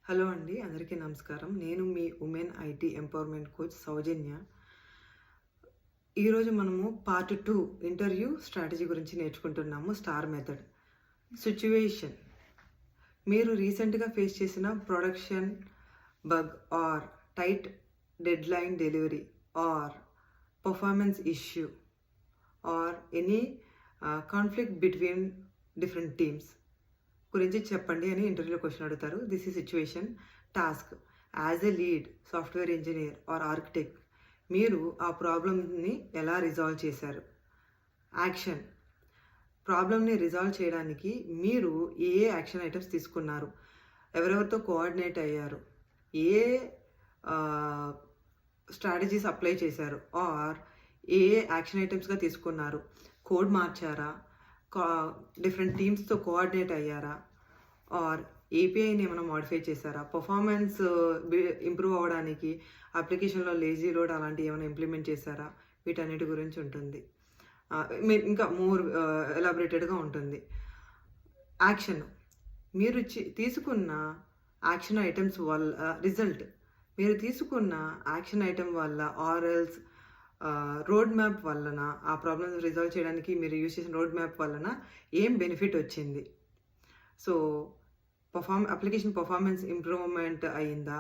Hello అండి, అందరికీ నమస్కారం. నేను మీ ఉమెన్ ఐటీ ఎంపవర్మెంట్ కోచ్ సౌజన్య. ఈరోజు మనము పార్ట్ 2 ఇంటర్వ్యూ స్ట్రాటజీ గురించి నేర్చుకుంటున్నాము. Star method. సిచ్యువేషన్: మీరు రీసెంట్గా ఫేస్ చేసిన production bug or tight deadline delivery or performance issue or any conflict between different teams గురించి చెప్పండి అని ఇంటర్వ్యూలో క్వశ్చన్ అడుగుతారు. దిస్ ఈ situation. Task: as a lead software engineer or architect మీరు ఆ ప్రాబ్లమ్ని ఎలా రిజాల్వ్ చేశారు. యాక్షన్: ప్రాబ్లమ్ని రిజాల్వ్ చేయడానికి మీరు ఏ యాక్షన్ ఐటమ్స్ తీసుకున్నారు, ఎవరెవరితో కోఆర్డినేట్ అయ్యారు, ఏ స్ట్రాటజీస్ అప్లై చేశారు ఆర్ ఏ యాక్షన్ ఐటమ్స్గా తీసుకున్నారు, కోడ్ మార్చారా, డిఫరెంట్ టీమ్స్తో కోఆర్డినేట్ అయ్యారా ఆర్ ఏపీఐని ఏమైనా మాడిఫై చేశారా, పర్ఫార్మెన్స్ ఇంప్రూవ్ అవ్వడానికి అప్లికేషన్లో లేజీ లోడ్ అలాంటివి ఏమైనా ఇంప్లిమెంట్ చేశారా, వీటన్నిటి గురించి ఉంటుంది. ఇంకా మోర్ ఎలాబరేటెడ్గా ఉంటుంది. యాక్షన్: మీరు తీసుకున్న యాక్షన్ ఐటమ్స్ వల్ల రిజల్ట్, మీరు తీసుకున్న యాక్షన్ ఐటమ్ వల్ల ఆర్ఎల్స్ రోడ్ మ్యాప్ వలన, ఆ ప్రాబ్లమ్స్ రిజాల్వ్ చేయడానికి మీరు యూజ్ చేసిన రోడ్ మ్యాప్ వలన ఏం బెనిఫిట్ వచ్చింది. సో అప్లికేషన్ పర్ఫార్మెన్స్ ఇంప్రూవ్మెంట్ అయ్యిందా,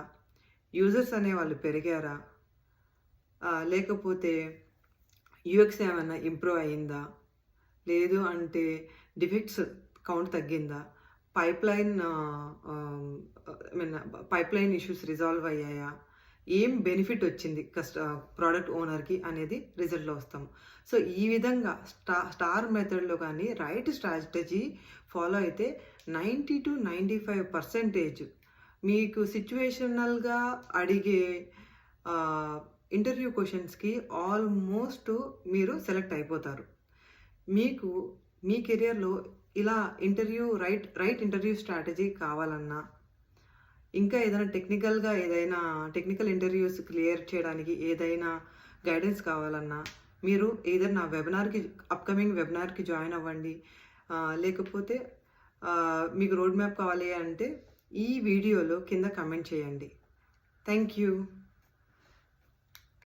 యూజర్స్ అనేవాళ్ళు పెరిగారా, లేకపోతే యూఎక్స్ ఏమైనా ఇంప్రూవ్ అయ్యిందా, లేదు అంటే డిఫెక్ట్స్ కౌంట్ తగ్గిందా, పైప్లైన్ ఇష్యూస్ రిజాల్వ్ అయ్యాయా, ఏం బెనిఫిట్ వచ్చింది ప్రోడక్ట్ ఓనర్కి అనేది రిజల్ట్లో వస్తాము. సో ఈ విధంగా స్టార్ మెథడ్లో కానీ రైట్ స్ట్రాటజీ ఫాలో అయితే 90 to 95% మీకు సిచ్యువేషనల్గా అడిగే ఇంటర్వ్యూ క్వశ్చన్స్కి ఆల్మోస్ట్ మీరు సెలెక్ట్ అయిపోతారు. మీకు మీ కెరియర్లో ఇలా రైట్ ఇంటర్వ్యూ స్ట్రాటజీ కావాలన్నా, ఇంకా ఏదైనా టెక్నికల్ ఇంటర్వ్యూస్ క్లియర్ చేయడానికి ఏదైనా గైడెన్స్ కావాలన్నా మీరు ఏదైనా అప్కమింగ్ వెబినార్కి జాయిన్ అవ్వండి. లేకపోతే మీకు రోడ్ మ్యాప్ కావాలి అంటే ఈ వీడియోలో కింద కమెంట్ చేయండి. Thank you.